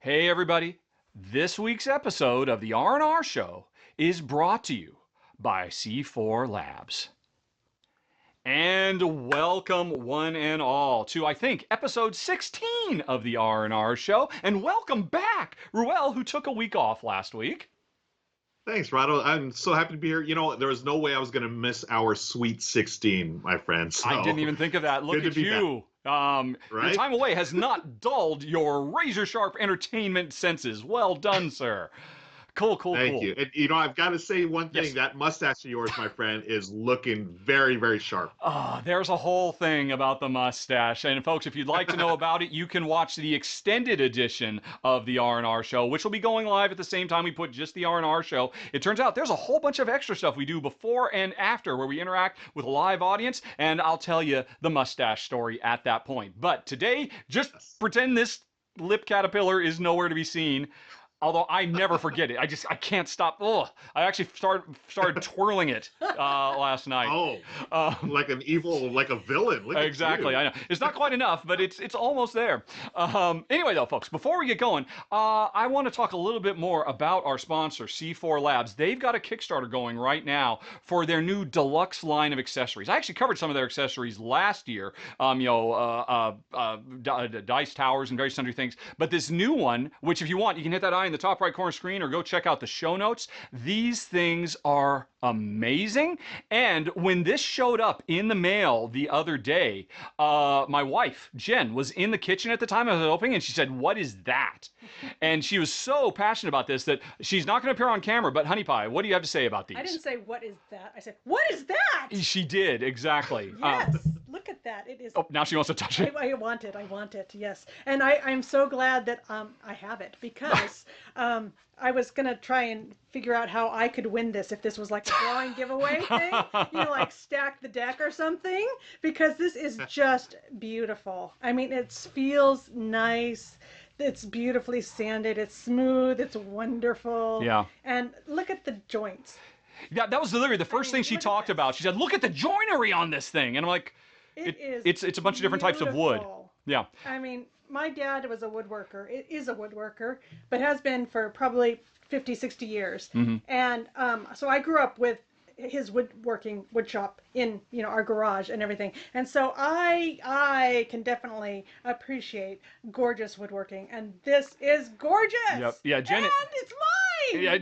Hey everybody, this week's episode of the R&R Show is brought to you by C4 Labs. And welcome one and all to, I think, episode 16 of the R&R Show. And welcome back, Ruel, who took a week off last week. Thanks, Rahdo. I'm so happy to be here. You know, there was no way I was going to miss our Sweet 16, my friend. So I didn't even think of that. Look at you. Right? Your time away has not dulled your razor-sharp entertainment senses. Well done, sir. Cool. Thank you. And, you know, I've got to say one thing. Yes. That mustache of yours, my friend, is looking very, very sharp. There's a whole thing about the mustache. And, folks, if you'd like to know about it, you can watch the extended edition of the R&R Show, which will be going live at the same time we put just the R&R Show. It turns out there's a whole bunch of extra stuff we do before and after where we interact with a live audience, and I'll tell you the mustache story at that point. But today, just pretend this lip caterpillar is nowhere to be seen. Although I never forget it. I can't stop. I actually started twirling it last night. Like an evil, like a villain. Look exactly, I know. It's not quite enough, but it's almost there. Anyway, though, folks, before we get going, I want to talk a little bit more about our sponsor, C4 Labs. They've got a Kickstarter going right now for their new deluxe line of accessories. I actually covered some of their accessories last year, dice towers and various sundry things. But this new one, which if you want, you can hit that eye in the top right corner screen or go check out the show notes. These things are amazing. And when this showed up in the mail the other day, my wife, Jen, was in the kitchen at the time I was opening, and she said, "What is that?" And she was so passionate about this that she's not going to appear on camera, but Honey Pie, what do you have to say about these? I didn't say, "What is that?" I said, "What is that?" She did, exactly. Yes, look at that. It is. Oh, now she wants to touch it. I want it, yes. And I'm so glad that I have it, because I was going to try and figure out how I could win this if this was like a drawing giveaway thing. Like stack the deck or something, because this is just beautiful. I mean, it feels nice. It's beautifully sanded. It's smooth. It's wonderful. Yeah. And look at the joints. Yeah, that was literally the first thing she talked about. She said, "Look at the joinery on this thing." And I'm like, it's a bunch of different types of wood. Yeah. I mean, my dad was a woodworker. It is a woodworker, but has been for probably 50, 60 years. Mm-hmm. And so I grew up with his wood shop in our garage and everything, and so I can definitely appreciate gorgeous woodworking, and this is gorgeous. Yep. Yeah, Jen. And it's mine. Yeah.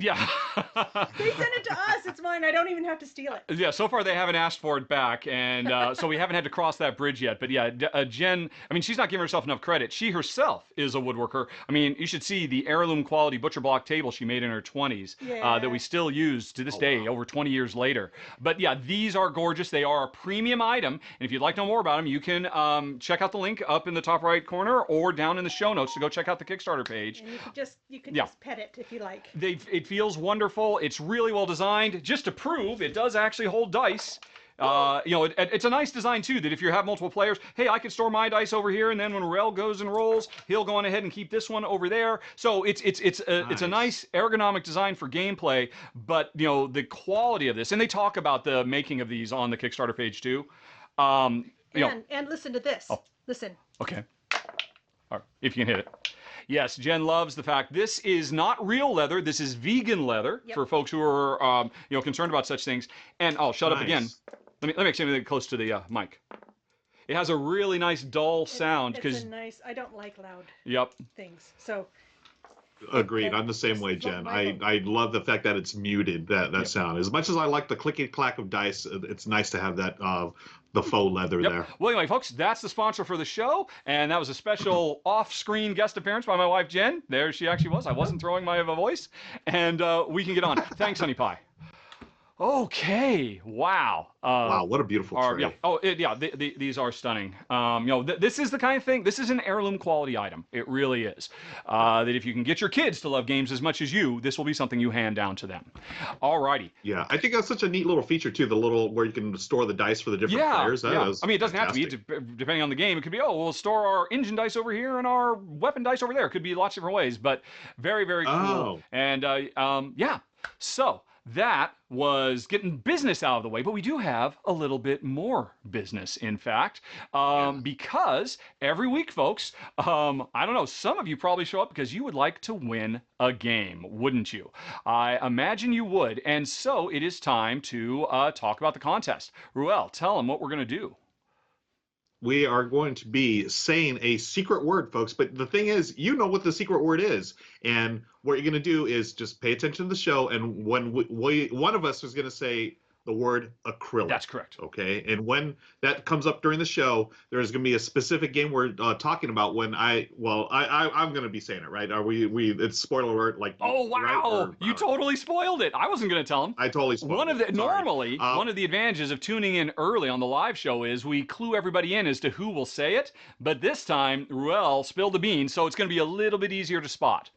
They sent it to us. It's mine. I don't even have to steal it. Yeah. So far they haven't asked for it back, and so we haven't had to cross that bridge yet. But yeah, Jen. I mean, she's not giving herself enough credit. She herself is a woodworker. I mean, you should see the heirloom quality butcher block table she made in her 20s that we still use to this day, over 20 years later. But yeah, these are gorgeous. They are a premium item, and if you'd like to know more about them, you can check out the link up in the top right corner or down in the show notes to go check out the Kickstarter page. And you can just pet it if you like. It feels wonderful. It's really well designed. Just to prove it does actually hold dice. It's a nice design too, that if you have multiple players, hey, I can store my dice over here, and then when Rel goes and rolls, he'll go on ahead and keep this one over there. So it's a nice ergonomic design for gameplay, but the quality of this, and they talk about the making of these on the Kickstarter page too. And listen to this. Oh. Listen. Okay. All right, if you can hit it. Yes, Jen loves the fact this is not real leather. This is vegan leather for folks who are concerned about such things. And I'll shut up again. Let me actually make it close to the mic. It has a really nice dull sound It's a nice. I don't like loud things. So. Agreed. I'm the same way, Jen. I love the fact that it's muted, that sound. As much as I like the clicky clack of dice, it's nice to have that the faux leather there. Well, anyway, folks, that's the sponsor for the show, and that was a special off-screen guest appearance by my wife, Jen. There she actually was. I wasn't throwing my voice, and we can get on. Thanks, Honey Pie. Okay. Wow. Wow, what a beautiful tray. These are stunning. This is the kind of thing, this is an heirloom quality item. It really is. That if you can get your kids to love games as much as you, this will be something you hand down to them. Alrighty. Yeah, I think that's such a neat little feature too, the little where you can store the dice for the different players. I mean, it doesn't have to be, depending on the game. It could be, we'll store our engine dice over here and our weapon dice over there. It could be lots of different ways, but very, very cool. And so, that was getting business out of the way, but we do have a little bit more business, in fact, because every week, folks, I don't know, some of you probably show up because you would like to win a game, wouldn't you? I imagine you would, and so it is time to talk about the contest. Ruel, tell them what we're going to do. We are going to be saying a secret word, folks. But the thing is, you know what the secret word is. And what you're going to do is just pay attention to the show. And when one of us is going to say the word acrylic. That's correct. Okay. And when that comes up during the show, there's going to be a specific game we're talking about when I'm going to be saying it, right? Are we it's spoiler alert. Like, oh, wow. Right? Or, you totally spoiled it. I wasn't going to tell them. I totally spoiled it. Normally, one of the advantages of tuning in early on the live show is we clue everybody in as to who will say it. But this time, Ruel spilled the beans, so it's going to be a little bit easier to spot.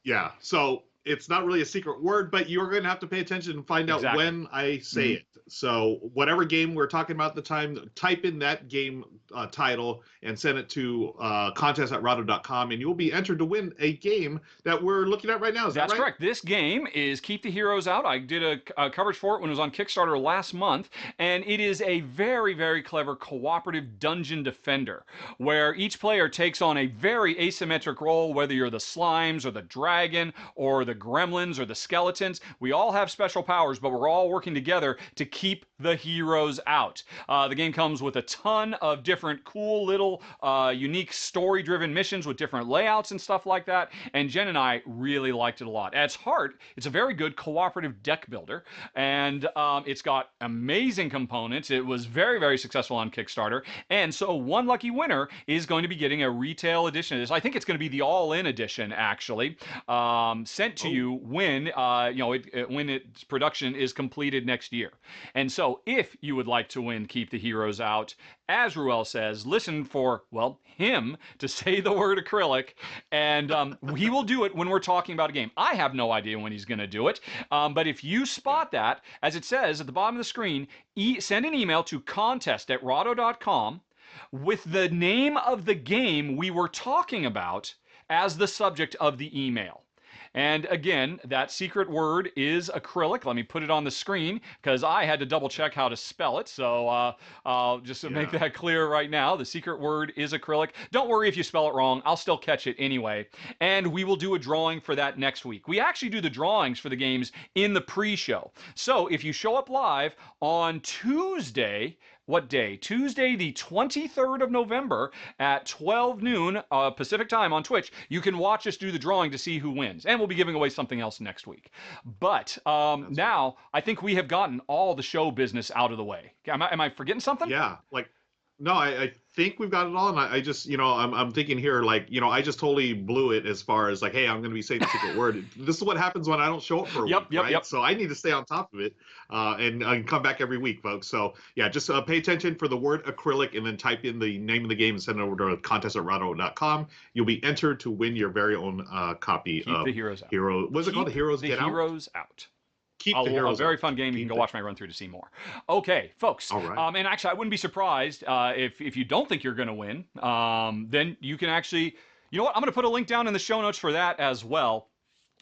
Yeah. So it's not really a secret word, but you're going to have to pay attention and find out when I say it. So whatever game we're talking about at the time, type in that game title and send it to contest@rahdo.com, and you'll be entered to win a game that we're looking at right now. Is that right? That's correct. This game is Keep the Heroes Out. I did a coverage for it when it was on Kickstarter last month, and it is a very, very clever cooperative dungeon defender where each player takes on a very asymmetric role, whether you're the slimes or the dragon or the gremlins or the skeletons. We all have special powers, but we're all working together to keep the heroes out. The game comes with a ton of different cool little unique story-driven missions with different layouts and stuff like that, and Jen and I really liked it a lot. At its heart, it's a very good cooperative deck builder, and it's got amazing components. It was very, very successful on Kickstarter, and so one lucky winner is going to be getting a retail edition of this. I think it's going to be the all-in edition, actually, sent to you when when its production is completed next year. And so if you would like to win Keep the Heroes Out, as Ruel says, listen for, well, him to say the word acrylic, and he will do it when we're talking about a game. I have no idea when he's going to do it, but if you spot that, as it says at the bottom of the screen, send an email to contest@rahdo.com with the name of the game we were talking about as the subject of the email. And again, that secret word is acrylic. Let me put it on the screen because I had to double check how to spell it. So just to make that clear right now, the secret word is acrylic. Don't worry if you spell it wrong. I'll still catch it anyway. And we will do a drawing for that next week. We actually do the drawings for the games in the pre-show. So if you show up live on Tuesday, what day? Tuesday, the 23rd of November at 12 noon Pacific time on Twitch. You can watch us do the drawing to see who wins. And we'll be giving away something else next week. But now I think we have gotten all the show business out of the way. Am I forgetting something? Yeah. No, I think we've got it all, and I just, I'm thinking here, I just totally blew it as far as hey, I'm going to be saying the secret word. This is what happens when I don't show up for a week, right? Yep. So I need to stay on top of it and come back every week, folks. So yeah, just pay attention for the word acrylic, and then type in the name of the game and send it over to contest@rahdo.com. You'll be entered to win your very own copy of the Heroes Out. What's it called? The Heroes Get Out? Heroes Out. Keep the Heroes a very fun game. You can go watch my run through to see more. Okay, folks. All right. And actually, I wouldn't be surprised if you don't think you're going to win. Then you can actually, you know what? I'm going to put a link down in the show notes for that as well.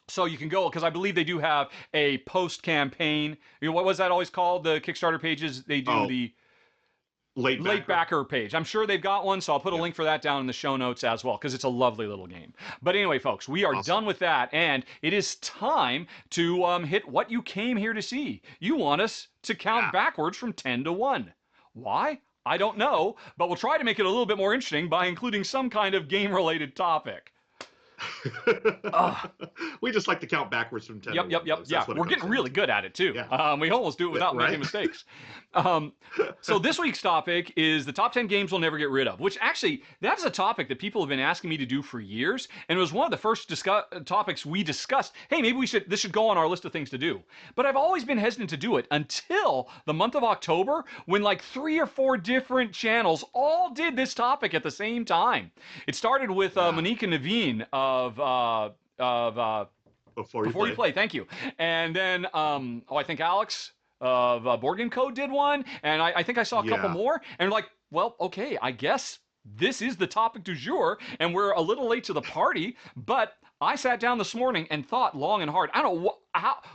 So you can go, because I believe they do have a post-campaign. What was that always called? The Kickstarter pages, they do the late backer page. I'm sure they've got one, so I'll put a link for that down in the show notes as well, because it's a lovely little game. But anyway, folks, we are done with that, and it is time to hit what you came here to see. You want us to count backwards from 10 to 1. Why? I don't know, but we'll try to make it a little bit more interesting by including some kind of game-related topic. We just like to count backwards from 10 to 1. Yeah, we're getting really good at it too. Yeah. We almost do it without making mistakes. So this week's topic is the top 10 games we'll never get rid of, which actually, that's a topic that people have been asking me to do for years, and it was one of the first topics we discussed. Hey, maybe this should go on our list of things to do. But I've always been hesitant to do it until the month of October, when 3 or 4 different channels all did this topic at the same time. It started with Monique and Naveen of Before You Play. Thank you. And then I think Alex of Board Game Code did one, and I think I saw a couple more, and well, okay, I guess this is the topic du jour, and we're a little late to the party, but I sat down this morning and thought long and hard. I don't know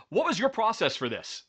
what was your process for this?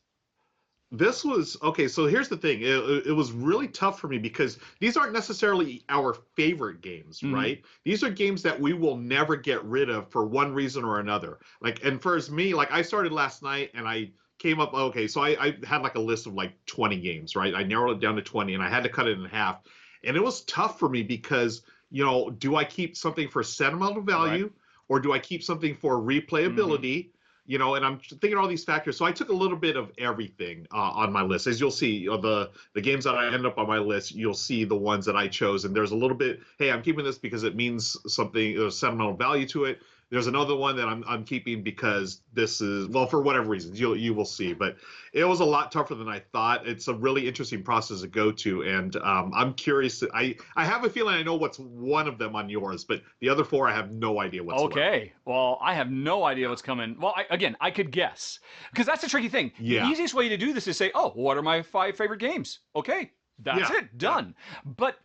This was okay. So here's the thing. It was really tough for me because these aren't necessarily our favorite games, right? These are games that we will never get rid of for one reason or another. Like, and for me, like I started last night and I came up. Okay, so I had like a list of like 20 games, right? I narrowed it down to 20, and I had to cut it in half. And it was tough for me because do I keep something for sentimental value, or do I keep something for replayability? And I'm thinking all these factors. So I took a little bit of everything on my list. As you'll see, the games that I end up on my list, you'll see the ones that I chose. And there's a little bit, hey, I'm keeping this because it means something, there's sentimental value to it. There's another one that I'm keeping because this is, well, for whatever reasons, you will see. But it was a lot tougher than I thought. It's a really interesting process to go to. And I'm curious. I have a feeling I know what's one of them on yours, but the other four, I have no idea what's Okay. Well, I have no idea what's coming. Well, I could guess. Because that's the tricky thing. Yeah. The easiest way to do this is say, oh, what are my 5 favorite games? Okay. That's it. Done. Yeah. But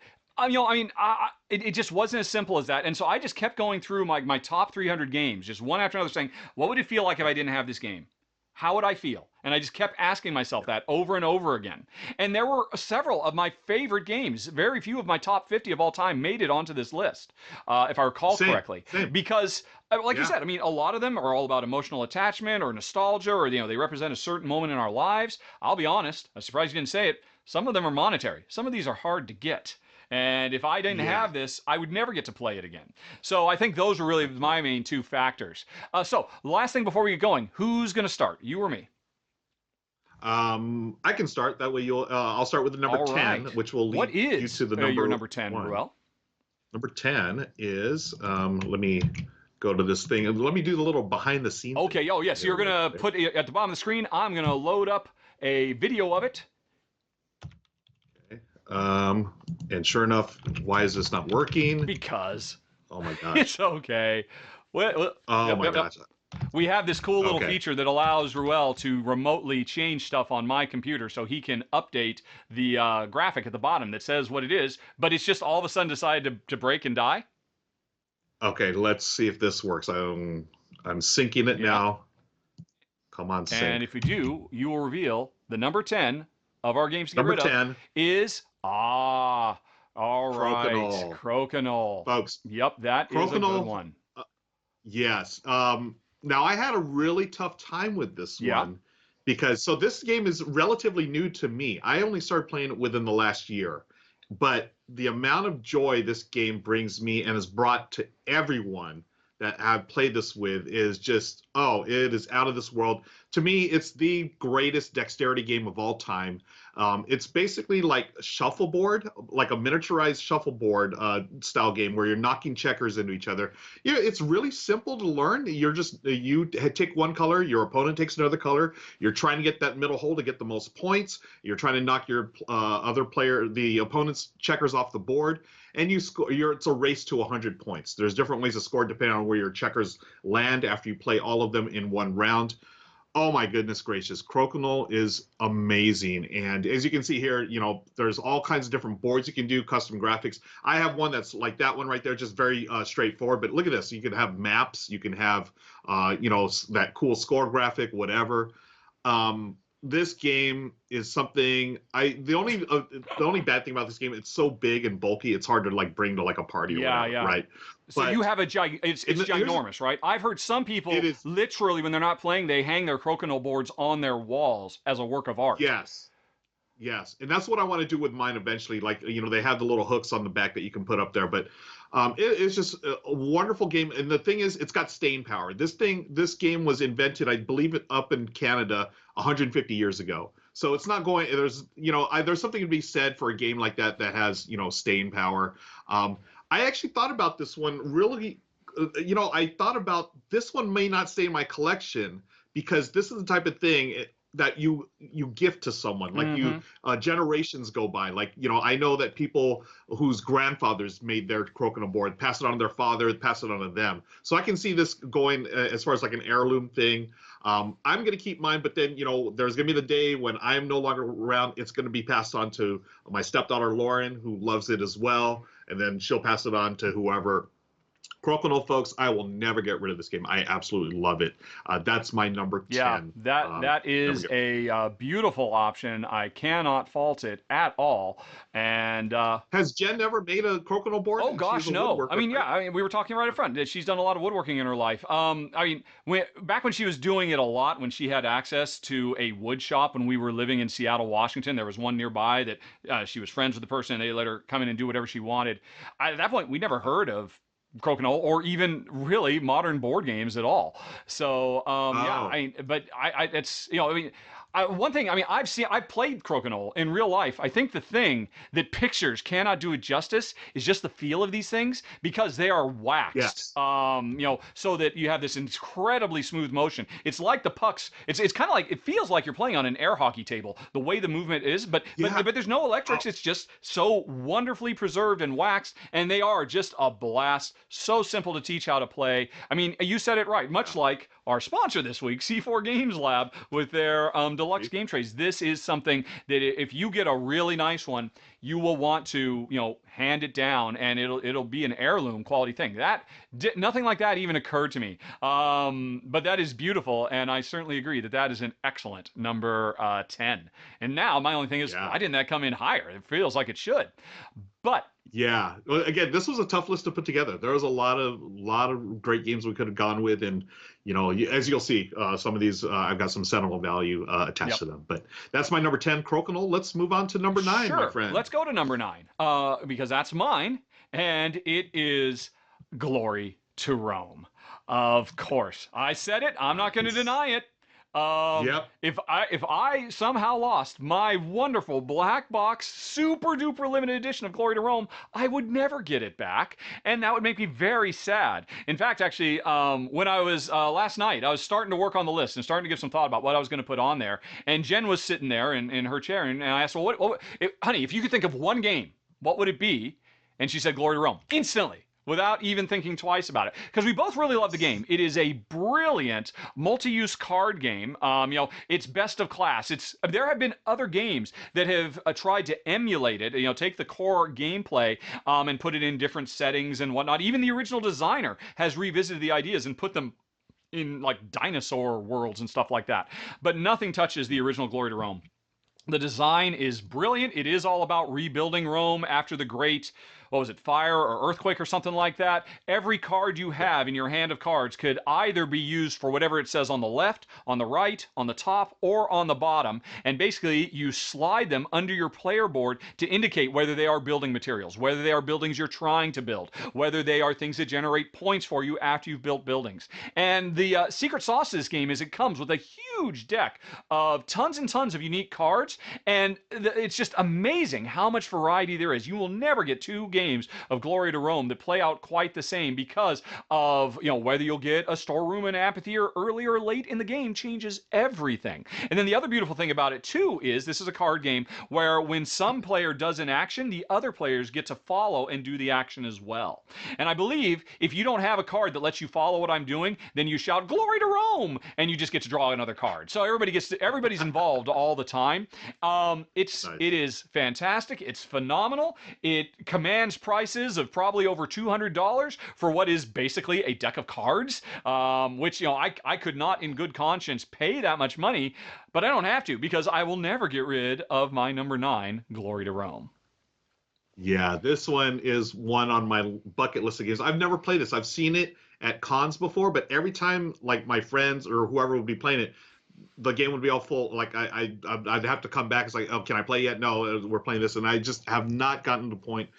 it just wasn't as simple as that. And so I just kept going through my top 300 games, just one after another, saying, what would it feel like if I didn't have this game? How would I feel? And I just kept asking myself that over and over again. And there were several of my favorite games. Very few of my top 50 of all time made it onto this list, if I recall correctly. Because, like you said, a lot of them are all about emotional attachment or nostalgia, or they represent a certain moment in our lives. I'll be honest, I'm surprised you didn't say it. Some of them are monetary. Some of these are hard to get. And if I didn't have this, I would never get to play it again. So I think those are really my main 2 factors. So last thing before we get going, who's going to start? You or me? I can start. That way I'll start with the number 10, which will lead you to the number. Your number 10, Ruel? Number 10 is, let me go to this thing. Let me do the little behind the scenes. Okay. Oh, yes. So you're going to put it at the bottom of the screen. I'm going to load up a video of it. And sure enough, why is this not working? Because. Oh my gosh. It's okay. Oh my gosh. We have this cool little feature that allows Ruel to remotely change stuff on my computer so he can update the graphic at the bottom that says what it is, but it's just all of a sudden decided to break and die. Okay, let's see if this works. I'm syncing it now. Come on, sync. And if we do, you will reveal the number 10 of our games to get rid of is all right, Crokinole. Folks. Yep, that is a good one. Yes. Now I had a really tough time with this one because this game is relatively new to me. I only started playing it within the last year, but the amount of joy this game brings me and has brought to everyone that I've played this with is just, it is out of this world. To me, it's the greatest dexterity game of all time. It's basically like shuffleboard, like a miniaturized shuffleboard style game where you're knocking checkers into each other. It's really simple to learn. You take one color, your opponent takes another color. You're trying to get that middle hole to get the most points. You're trying to knock your the opponent's checkers off the board. And you score. It's a race to 100 points. There's different ways to score depending on where your checkers land after you play all of them in one round. Oh my goodness gracious, Crokinole is amazing. And as you can see here, there's all kinds of different boards you can do, custom graphics. I have one that's like that one right there, just very straightforward. But look at this. You can have maps. You can have, that cool score graphic, whatever. This game is something the only bad thing about this game, it's so big and bulky, it's hard to bring to a party or whatever, right? So you have it's ginormous, right? I've heard some people literally when they're not playing, they hang their Crokinole boards on their walls as a work of art. Yes. And that's what I want to do with mine eventually. They have the little hooks on the back that you can put up there, but it's just a wonderful game. And the thing is, it's got staying power. This game was invented, I believe, up in Canada 150 years ago. So it's not going. There's something to be said for a game like that has staying power. I actually thought about this one really. I thought about this one may not stay in my collection because this is the type of thing that you gift to someone, generations go by. I know that people whose grandfathers made their Crokinole board, pass it on to their father, pass it on to them. So I can see this going as far as an heirloom thing. I'm going to keep mine, but then, there's going to be the day when I'm no longer around. It's going to be passed on to my stepdaughter, Lauren, who loves it as well. And then she'll pass it on to whoever. Crokinole, folks, I will never get rid of this game. I absolutely love it. That's my number 10. Yeah, that is a beautiful option. I cannot fault it at all. And has Jen never made a Crokinole board? Oh gosh, no. I mean, yeah. I mean, we were talking right up front that she's done a lot of woodworking in her life. I mean, back when she was doing it a lot, when she had access to a wood shop when we were living in Seattle, Washington, there was one nearby that she was friends with the person, and they let her come in and do whatever she wanted. At that point, we never heard of Crokinole or even really modern board games at all. So yeah, it's I mean. One thing, I mean, I've played Crokinole in real life. I think the thing that pictures cannot do it justice is just the feel of these things because they are waxed. Yes. So that you have this incredibly smooth motion. It's like the pucks. It's kind of like, it feels like you're playing on an air hockey table, the way the movement is, but there's no electrics. It's just so wonderfully preserved and waxed, and they are just a blast. So simple to teach how to play. I mean, you said it right, much like our sponsor this week, C4 Games Lab, with their deluxe game trays. This is something that if you get a really nice one, you will want to, hand it down, and it'll be an heirloom quality thing. Nothing like that even occurred to me. But that is beautiful, and I certainly agree that is an excellent number 10. And now my only thing is, why didn't that come in higher? It feels like it should. But yeah, well, again, this was a tough list to put together. There was a lot of great games we could have gone with, and as you'll see, some of these I've got some sentimental value attached to them. But that's my number 10, Crokinole. Let's move on to number 9, my friend. Let's go to number 9 because that's mine, and it is Glory to Rome. Of course, I said it. I'm not going to deny it. If I somehow lost my wonderful black box super duper limited edition of Glory to Rome, I would never get it back, and that would make me very sad. In fact, actually, when I was last night, I was starting to work on the list and starting to give some thought about what I was going to put on there, and Jen was sitting there in her chair, and I asked, well, honey, if you could think of one game, what would it be? And she said Glory to Rome instantly, without even thinking twice about it, because we both really love the game. It is a brilliant multi-use card game. It's best of class. There have been other games that have tried to emulate it. Take the core gameplay and put it in different settings and whatnot. Even the original designer has revisited the ideas and put them in like dinosaur worlds and stuff like that. But nothing touches the original Glory to Rome. The design is brilliant. It is all about rebuilding Rome after the great, fire or earthquake or something like that. Every card you have in your hand of cards could either be used for whatever it says on the left, on the right, on the top, or on the bottom. And basically, you slide them under your player board to indicate whether they are building materials, whether they are buildings you're trying to build, whether they are things that generate points for you after you've built buildings. And the secret sauce of this game is it comes with a huge deck of tons and tons of unique cards, and it's just amazing how much variety there is. You will never get two games of Glory to Rome that play out quite the same because of, whether you'll get a storeroom and amphitheater early or late in the game changes everything. And then the other beautiful thing about it too is this is a card game where when some player does an action, the other players get to follow and do the action as well. And I believe if you don't have a card that lets you follow what I'm doing, then you shout Glory to Rome and you just get to draw another card. So everybody's involved all the time. It is fantastic. It's phenomenal. It commands prices of probably over $200 for what is basically a deck of cards, which I could not in good conscience pay that much money, but I don't have to because I will never get rid of my number 9, Glory to Rome. Yeah, this one is one on my bucket list of games. I've never played this. I've seen it at cons before, but every time like my friends or whoever would be playing it, the game would be all full. Like I'd have to come back. It's like, oh, can I play yet? No, we're playing this, and I just have not gotten to the point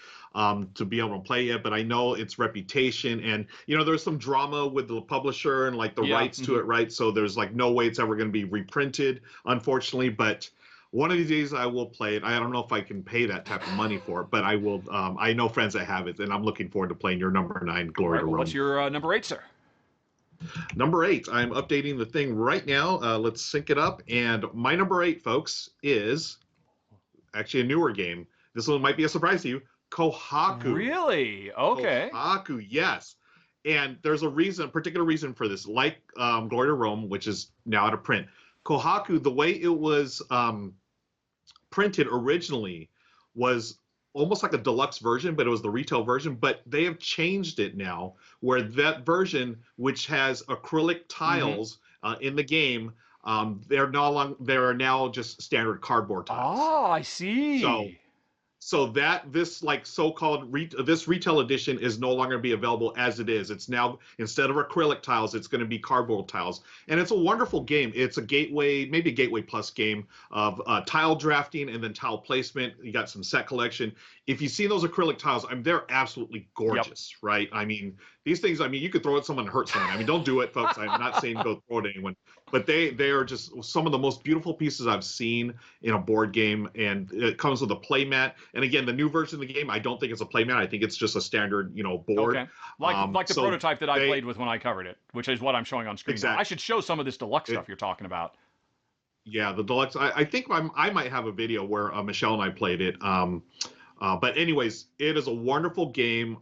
to be able to play yet. But I know its reputation, and there's some drama with the publisher and like the rights to it, right? So there's like no way it's ever going to be reprinted, unfortunately. But one of these days I will play it. I don't know if I can pay that type of money for it, but I will. I know friends that have it, and I'm looking forward to playing your number 9, Glory to Rome. What's your number 8, sir? Number 8, I'm updating the thing right now. Let's sync it up. And my number 8, folks, is actually a newer game. This one might be a surprise to you. Kohaku. Really? Okay. Kohaku, yes. And there's a particular reason for this. Like Glory to Rome, which is now out of print. Kohaku, the way it was printed originally was almost like a deluxe version, but it was the retail version. But they have changed it now, where that version, which has acrylic tiles in the game, they're no longer, they are now just standard cardboard tiles. Oh, I So see. so that this like so-called this retail edition is no longer be available as it is. It's now, instead of acrylic tiles, it's going to be cardboard tiles, and it's a wonderful game. It's a gateway, maybe a gateway plus game of tile drafting and then tile placement. You got some set collection. If you see those acrylic tiles, I mean, they're absolutely gorgeous, right? I mean, these things, I mean, you could throw at someone and hurt someone. I mean, don't do it, folks. I'm not saying go throw it at anyone, but they are just some of the most beautiful pieces I've seen in a board game, and it comes with a play mat. And again, the new version of the game, I don't think it's a play mat. I think it's just a standard, board. Okay. Like the so prototype that I played with when I covered it, which is what I'm showing on screen. Exactly. I should show some of this deluxe stuff you're talking about. Yeah, the deluxe. I think I might have a video where Michelle and I played it. But anyways, it is a wonderful game.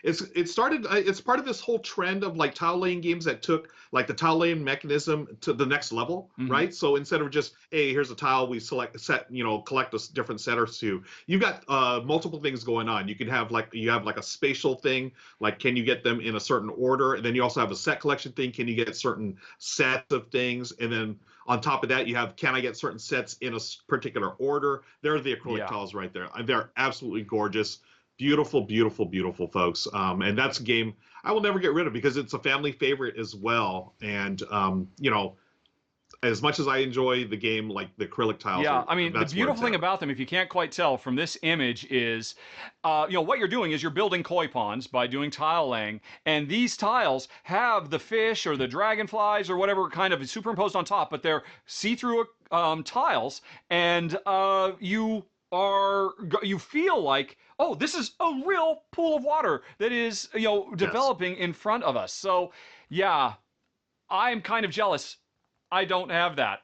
It's part of this whole trend of like tile laying games that took like the tile laying mechanism to the next level, right? So instead of just, hey, here's a tile, we collect a different set or two. You've got multiple things going on. You have a spatial thing, like can you get them in a certain order, and then you also have a set collection thing. Can you get certain sets of things, and then on top of that, you have, can I get certain sets in a particular order? There are the acrylic tiles right there. They're absolutely gorgeous. Beautiful, beautiful, beautiful, folks. And that's a game I will never get rid of because it's a family favorite as well. And, as much as I enjoy the game, like the acrylic tiles. Yeah, I mean, the beautiful thing about them, if you can't quite tell from this image, is, what you're doing is you're building koi ponds by doing tile laying, and these tiles have the fish or the dragonflies or whatever kind of superimposed on top, but they're see-through tiles, and you feel like, oh, this is a real pool of water that is, developing in front of us. So, yeah, I'm kind of jealous. I don't have that.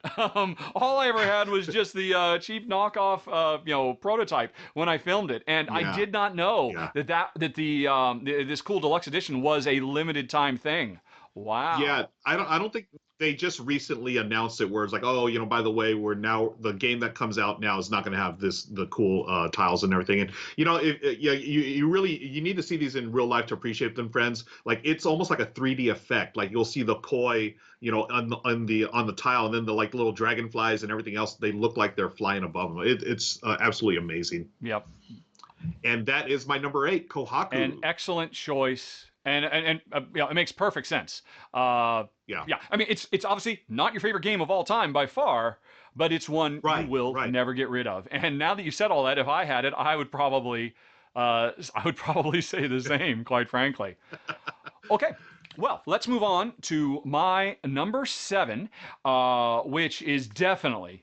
All I ever had was just the cheap knockoff, prototype when I filmed it, and I did not know that this cool deluxe edition was a limited time thing. Wow. Yeah, I don't think they just recently announced it where it's like, oh, by the way, we're now, the game that comes out now is not going to have the cool tiles and everything. And you need to see these in real life to appreciate them, friends. Like it's almost like a 3D effect. Like you'll see the koi, on the tile, and then the like little dragonflies and everything else. They look like they're flying above them. It's absolutely amazing. Yep. And that is my number 8, Kohaku. An excellent choice. And it makes perfect sense. I mean, it's obviously not your favorite game of all time by far, but it's one you will never get rid of. And now that you said all that, if I had it, I would probably say the same, quite frankly. Okay. Well, let's move on to my number 7, which is definitely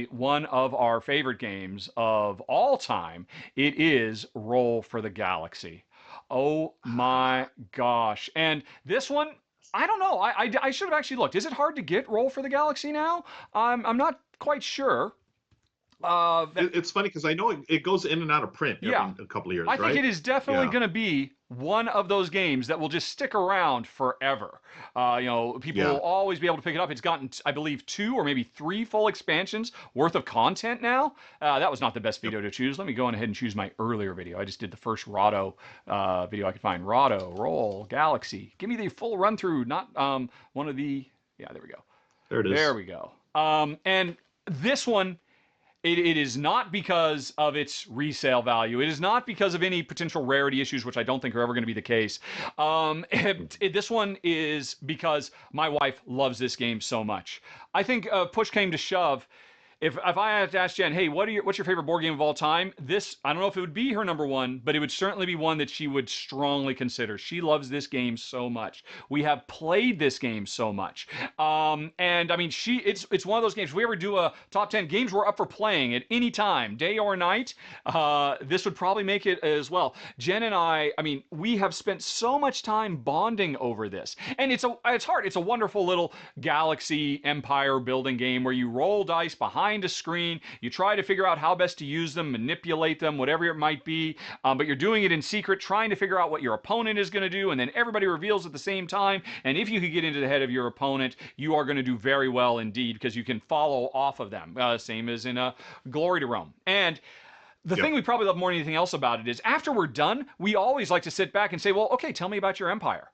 one of our favorite games of all time. It is Roll for the Galaxy. Oh my gosh. And this one, I don't know. I should have actually looked. Is it hard to get Roll for the Galaxy now? I'm not quite sure. It's funny because I know it goes in and out of print every a couple of years, I think it is definitely going to be one of those games that will just stick around forever. People will always be able to pick it up. It's gotten, I believe, 2 or maybe 3 full expansions worth of content now. That was not the best video to choose. Let me go on ahead and choose my earlier video. I just did the first Rahdo video I could find. Rahdo, Roll, Galaxy. Give me the full run through, not one of the, there we go. There it is. There we go. And this one, it is not because of its resale value. It is not because of any potential rarity issues, which I don't think are ever going to be the case. This one is because my wife loves this game so much. I think push came to shove. If I had to ask Jen, hey, what's your favorite board game of all time? This, I don't know if it would be her number 1, but it would certainly be one that she would strongly consider. She loves this game so much. We have played this game so much. And I mean, it's one of those games. If we ever do a top 10 games we're up for playing at any time, day or night, this would probably make it as well. Jen and I mean, we have spent so much time bonding over this. And it's hard. It's a wonderful little galaxy empire building game where you roll dice behind a screen, you try to figure out how best to use them, manipulate them, whatever it might be, but you're doing it in secret, trying to figure out what your opponent is going to do, and then everybody reveals at the same time, and if you could get into the head of your opponent, you are going to do very well indeed, because you can follow off of them, same as in Glory to Rome. And the thing we probably love more than anything else about it is after we're done, we always like to sit back and say, well, okay, tell me about your empire.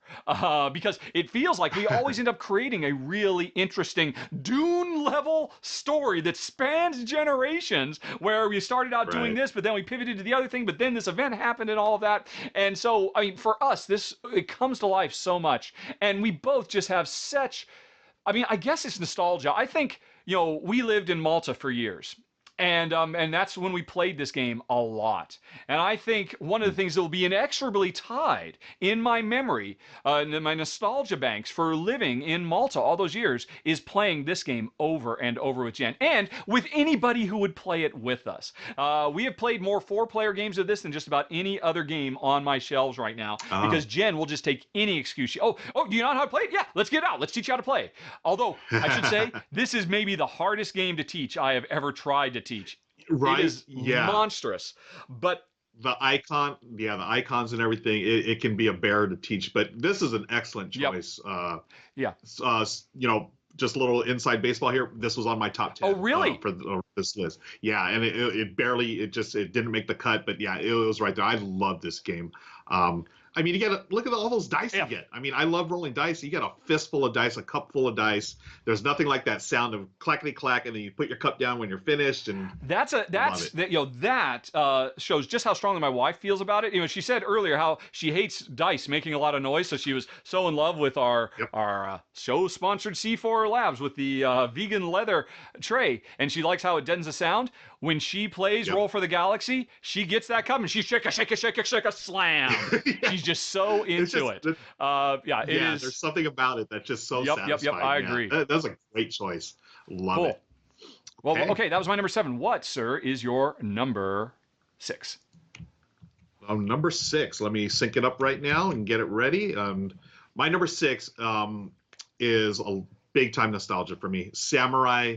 Because it feels like we always end up creating a really interesting Dune-level story that spans generations, where we started out doing this, but then we pivoted to the other thing, but then this event happened and all of that. And so, I mean, for us, it comes to life so much. And we both just have such, I mean, I guess it's nostalgia. I think, we lived in Malta for years. And that's when we played this game a lot. And I think one of the things that will be inexorably tied in my memory, in my nostalgia banks for living in Malta all those years, is playing this game over and over with Jen, and with anybody who would play it with us. We have played more 4-player games of this than just about any other game on my shelves right now, because Jen will just take any excuse. Do you know how to play it? Yeah, let's get out. Let's teach you how to play. Although, I should say, this is maybe the hardest game to teach I have ever tried to teach. Right? It is monstrous. But the icons and everything, it can be a bear to teach. But this is an excellent choice. Just a little inside baseball here. This was on my top 10. Oh, really? For this list. Yeah, and it didn't make the cut, but yeah, it was right there. I love this game. I mean, you got to look at all those dice you get. I mean, I love rolling dice. You get a fistful of dice, a cup full of dice. There's nothing like that sound of clackety clack, and then you put your cup down when you're finished. And that shows just how strongly my wife feels about it. She said earlier how she hates dice making a lot of noise, so she was so in love with our show-sponsored C4 Labs with the vegan leather tray, and she likes how it deadens the sound. When she plays Roll for the Galaxy, she gets that cup and she shake a slam. She's just so into it. There's something about it that's just so satisfying. I agree. That's a great choice. Love it. Well, okay, that was my number 7. What, sir, is your number 6? Number 6. Let me sync it up right now and get it ready. My number 6 is a big time nostalgia for me. Samurai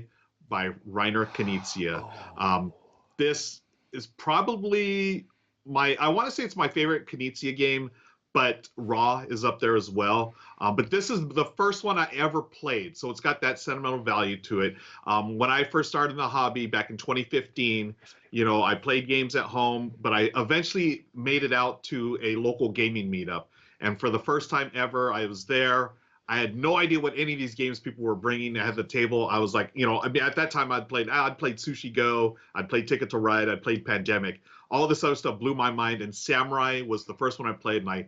by Reiner Knizia. This is probably I want to say it's my favorite Knizia game, but Raw is up there as well. But this is the first one I ever played, so it's got that sentimental value to it. When I first started in the hobby back in 2015, I played games at home, but I eventually made it out to a local gaming meetup. And for the first time ever, I was there. I had no idea what any of these games people were bringing at the table. I was like, at that time I'd played Sushi Go, I'd played Ticket to Ride, I'd played Pandemic. All this other stuff blew my mind, and Samurai was the first one I played, and I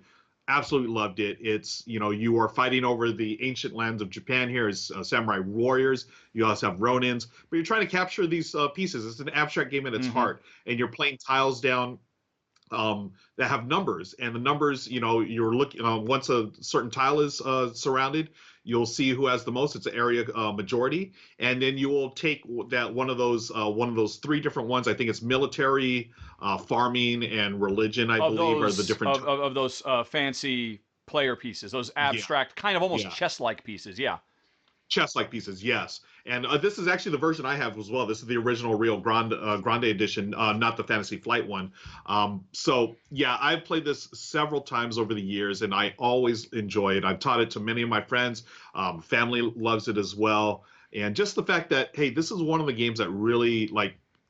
absolutely loved it. It's, you are fighting over the ancient lands of Japan here as samurai warriors. You also have Ronins, but you're trying to capture these pieces. It's an abstract game at its heart, and you're playing tiles down that have numbers, and the numbers, you're looking once a certain tile is surrounded, you'll see who has the most. It's an area majority, and then you will take that one of those 3 different ones. I think it's military, farming, and religion. I believe are the different of those fancy player pieces, those abstract kind of almost chess-like pieces. Yeah. Chess-like pieces, yes. And this is actually the version I have as well. This is the original Rio Grande edition, not the Fantasy Flight one. So, yeah, I've played this several times over the years, and I always enjoy it. I've taught it to many of my friends. Family loves it as well. And just the fact that, hey, this is one of the games that really,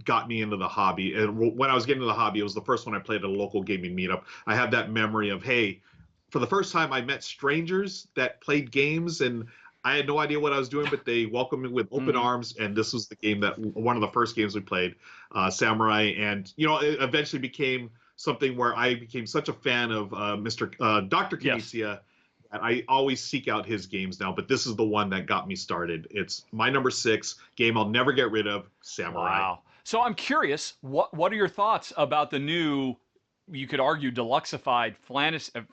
got me into the hobby. And when I was getting into the hobby, it was the first one I played at a local gaming meetup. I have that memory of, hey, for the first time I met strangers that played games, and I had no idea what I was doing, but they welcomed me with open arms, and this was the game one of the first games we played, Samurai, and it eventually became something where I became such a fan of Dr. Knizia that I always seek out his games now. But this is the one that got me started. It's my number 6 game I'll never get rid of, Samurai. Wow. So I'm curious, what are your thoughts about the new, you could argue, deluxeified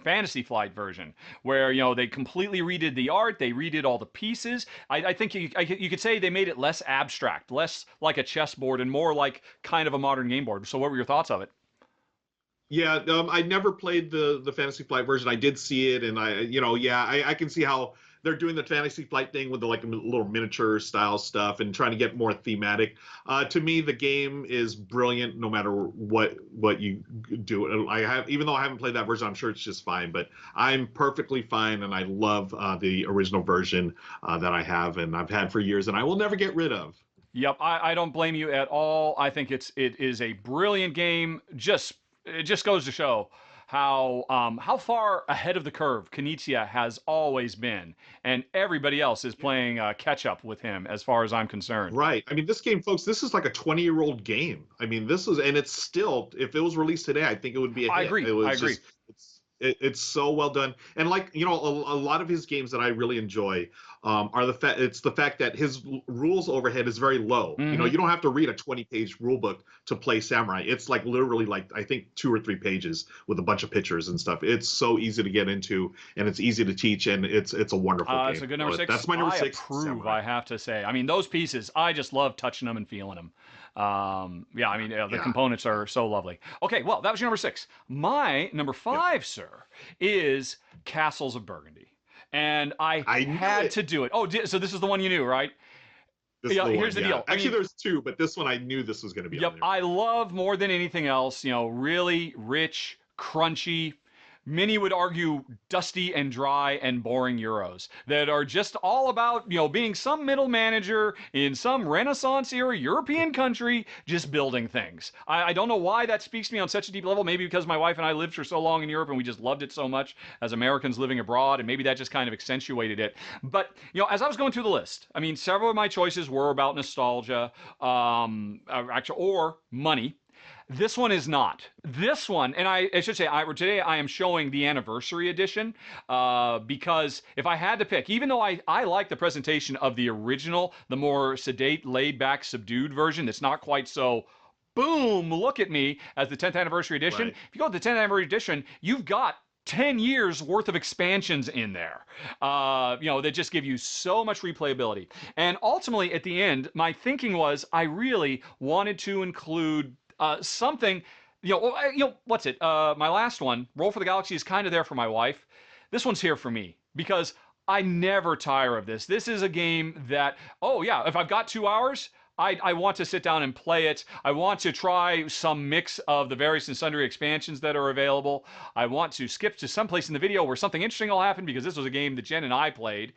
Fantasy Flight version, where they completely redid the art, they redid all the pieces. I think you could say they made it less abstract, less like a chessboard, and more like kind of a modern game board. So what were your thoughts of it? Yeah, I never played the Fantasy Flight version. I did see it, and I can see how they're doing the Fantasy Flight thing with the little miniature style stuff and trying to get more thematic. To me, the game is brilliant no matter what you do. Even though I haven't played that version, I'm sure it's just fine. But I'm perfectly fine, and I love the original version that I have and I've had for years, and I will never get rid of. Yep, I don't blame you at all. I think it is a brilliant game. It just goes to show how far ahead of the curve Knizia has always been, and everybody else is playing catch up with him, as far as I'm concerned. Right. I mean, this game, folks, this is like a 20-year-old game. I mean, this is, and it's still, if it was released today, I think it would be a hit. I agree. It was I agree. just, it's so well done. And like, you know, a lot of his games that I really enjoy are it's the fact that his rules overhead is very low. You know, you don't have to read a 20-page rule book to play Samurai. It's like literally like, I think 2 or 3 pages with a bunch of pictures and stuff. It's so easy to get into, and it's easy to teach, and it's a wonderful game. It's a good number 6. That's my number 6. I approve, Samurai. I have to say. I mean, those pieces, I just love touching them and feeling them. Yeah, I mean, the components are so lovely. Okay, well, that was your number 6. My number 5, sir, is Castles of Burgundy. And I had to do it. Oh, so this is the one you knew, right? Here's the deal. Actually, there's 2, but this one I knew this was going to be on there. I love more than anything else, you know, really rich, crunchy, many would argue dusty and dry and boring Euros that are just all about, you know, being some middle manager in some Renaissance era European country, just building things. I don't know why that speaks to me on such a deep level. Maybe because my wife and I lived for so long in Europe and we just loved it so much as Americans living abroad, and maybe that just kind of accentuated it. But, you know, as I was going through the list, I mean, several of my choices were about nostalgia, or money. This one is not. This one, and I should say, today I am showing the anniversary edition because if I had to pick, even though I like the presentation of the original, the more sedate, laid-back, subdued version that's not quite so boom, look at me, as the 10th anniversary edition. Right. If you go to the 10th anniversary edition, you've got 10 years worth of expansions in there, you know, that just give you so much replayability. And ultimately, at the end, my thinking was I really wanted to include something, what's it? My last one, Roll for the Galaxy, is kind of there for my wife. This one's here for me because I never tire of this. This is a game that, if I've got 2 hours, I want to sit down and play it. I want to try some mix of the various and sundry expansions that are available. I want to skip to someplace in the video where something interesting will happen, because this was a game that Jen and I played,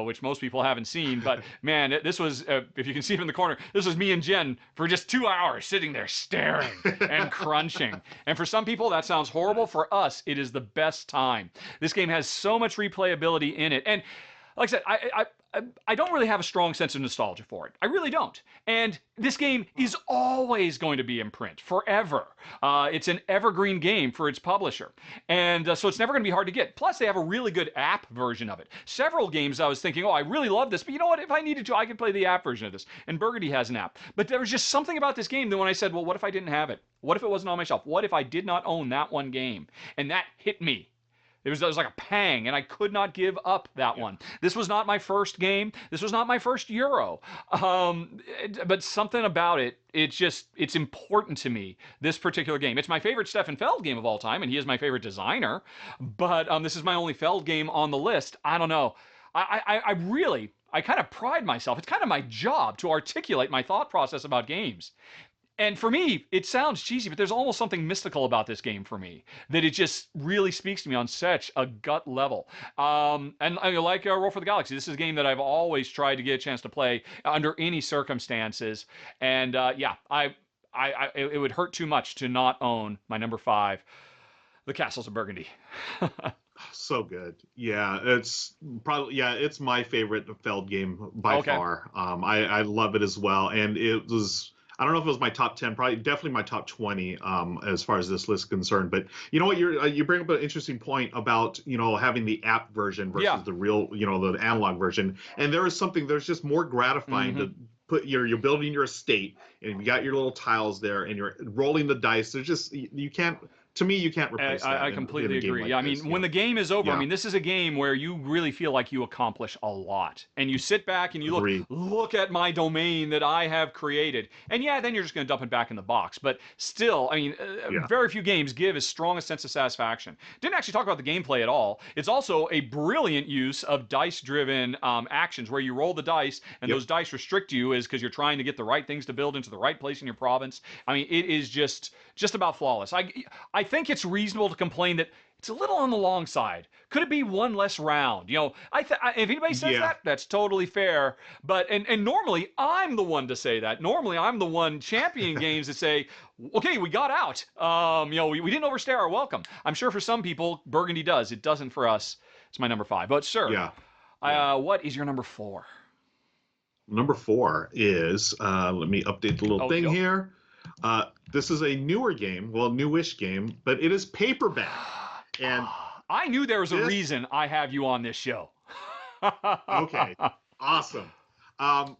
which most people haven't seen. But man, this was, if you can see it in the corner, this was me and Jen for just 2 hours sitting there staring and crunching. And for some people, that sounds horrible. For us, it is the best time. This game has so much replayability in it. And like I said, I don't really have a strong sense of nostalgia for it. I really don't. And this game is always going to be in print, forever. It's an evergreen game for its publisher. And so it's never going to be hard to get. Plus, they have a really good app version of it. Several games I was thinking, I really love this, but you know what? If I needed to, I could play the app version of this. And Burgundy has an app. But there was just something about this game that when I said, well, what if I didn't have it? What if it wasn't on my shelf? What if I did not own that one game? And that hit me. It was like a pang, and I could not give up that one. This was not my first game. This was not my first Euro. But something about it, it's important to me, this particular game. It's my favorite Stefan Feld game of all time, and he is my favorite designer. But this is my only Feld game on the list. I don't know. I kind of pride myself. It's kind of my job to articulate my thought process about games. And for me, it sounds cheesy, but there's almost something mystical about this game for me, that it just really speaks to me on such a gut level. And I like Roll for the Galaxy. This is a game that I've always tried to get a chance to play under any circumstances. And it would hurt too much to not own my number 5, The Castles of Burgundy. So good. Yeah, it's my favorite Feld game by far. I love it as well. And it was, I don't know if it was my top 10, definitely my top 20 as far as this list is concerned. But you know what, you bring up an interesting point about, having the app version versus the real, the analog version. And there's just more gratifying to put you're building your estate, and you got your little tiles there, and you're rolling the dice. There's just, you can't replace that. I completely agree. I mean, when the game is over, I mean, this is a game where you really feel like you accomplish a lot. And you sit back and you look at my domain that I have created. And then you're just going to dump it back in the box. But still, I mean, very few games give as strong a sense of satisfaction. Didn't actually talk about the gameplay at all. It's also a brilliant use of dice-driven actions where you roll the dice, and those dice restrict you because you're trying to get the right things to build into the right place in your province. I mean, it is just about flawless. I think it's reasonable to complain that it's a little on the long side. Could it be one less round? You know, if anybody says that, that's totally fair. But and normally I'm the one to say that. Normally I'm the one championing games that say, okay, we got out. You know, we didn't overstay our welcome. I'm sure for some people Burgundy does. It doesn't for us. It's my number 5. But sir, what is your number 4? Number 4 is let me update the little thing here. This is a newer game, well, newish game, but it is Paperback. And I knew there was a reason I have you on this show. Okay, awesome. So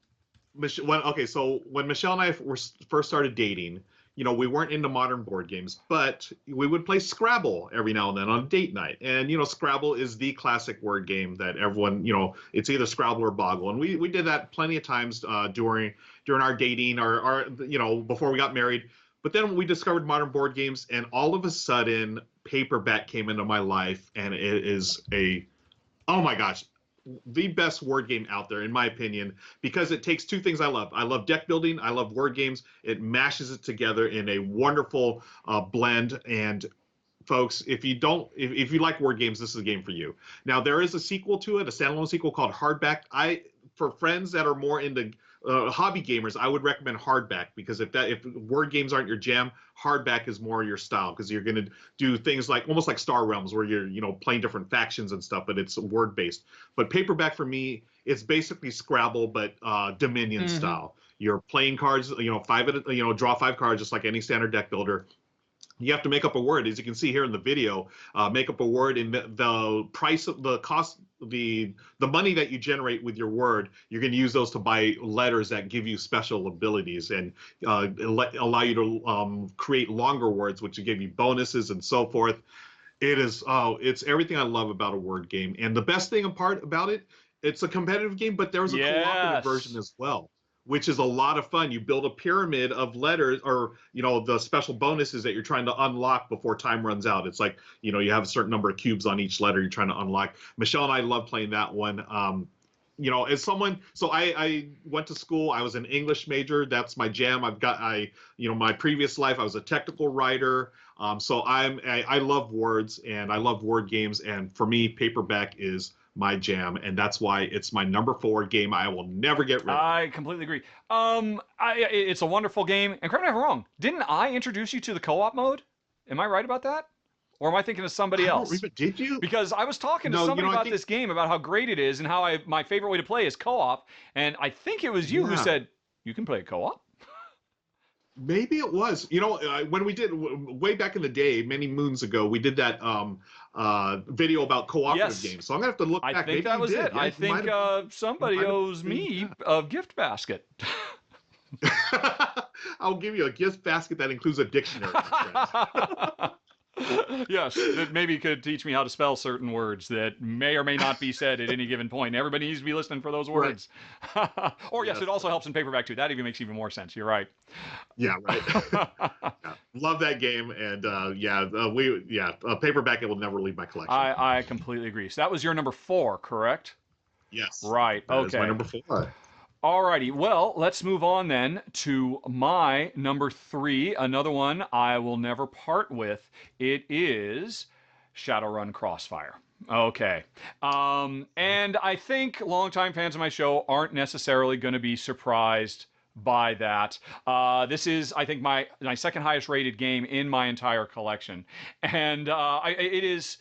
when Michelle and I first started dating, you know, we weren't into modern board games, but we would play Scrabble every now and then on date night. And, you know, Scrabble is the classic word game that everyone, you know, it's either Scrabble or Boggle. And we did that plenty of times during our dating or, you know, before we got married. But then we discovered modern board games, and all of a sudden, Paperback came into my life, and it is oh my gosh, the best word game out there, in my opinion, because it takes 2 things I love. I love deck building. I love word games. It mashes it together in a wonderful blend. And folks, if you like word games, this is a game for you. Now, there is a sequel to it, a standalone sequel called Hardback. For friends that are more into hobby gamers, I would recommend Hardback, because if word games aren't your jam, Hardback is more your style, because you're going to do things like almost like Star Realms, where you're, you know, playing different factions and stuff, but it's word based. But Paperback for me, it's basically Scrabble, but Dominion style. You're playing cards, you know, draw 5 cards just like any standard deck builder. You have to make up a word, as you can see here in the video. Make up a word, and the price of the cost, the money that you generate with your word, you're going to use those to buy letters that give you special abilities and allow you to create longer words, which will give you bonuses and so forth. It's everything I love about a word game. And the best thing about it, it's a competitive game, but there's a cooperative version as well, which is a lot of fun. You build a pyramid of letters, or, you know, the special bonuses that you're trying to unlock before time runs out. It's like, you know, you have a certain number of cubes on each letter you're trying to unlock. Michelle and I love playing that one. You know, as someone, so I went to school. I was an English major. That's my jam. You know, my previous life, I was a technical writer. So I love words, and I love word games. And for me, Paperback is my jam, and that's why it's my number 4 game I will never get rid of. I completely agree. It's a wonderful game, and correct me if I'm wrong, didn't I introduce you to the co-op mode? Am I right about that? Or am I thinking of somebody else? Did you? Because I was talking to somebody about this game, about how great it is, and how my favorite way to play is co-op, and I think it was you who said, you can play co-op? Maybe it was. You know, when we did, way back in the day, many moons ago, we did that video about cooperative games. So I'm going to have to look back. I think that was it. Yeah, I think somebody owes me a gift basket. I'll give you a gift basket that includes a dictionary, my friend. Yes, that maybe could teach me how to spell certain words that may or may not be said at any given point. Everybody needs to be listening for those words. Right. Or yes, it also helps in Paperback too. That even makes even more sense. You're right. Yeah, right. Love that game, and Paperback, it will never leave my collection. I completely agree. So that was your number 4, correct? Yes. Right. That is my number 4. Alrighty, well, let's move on then to my number 3, another one I will never part with. It is Shadowrun Crossfire. Okay. And I think longtime fans of my show aren't necessarily going to be surprised by that. This is, I think, my second highest rated game in my entire collection. And it is...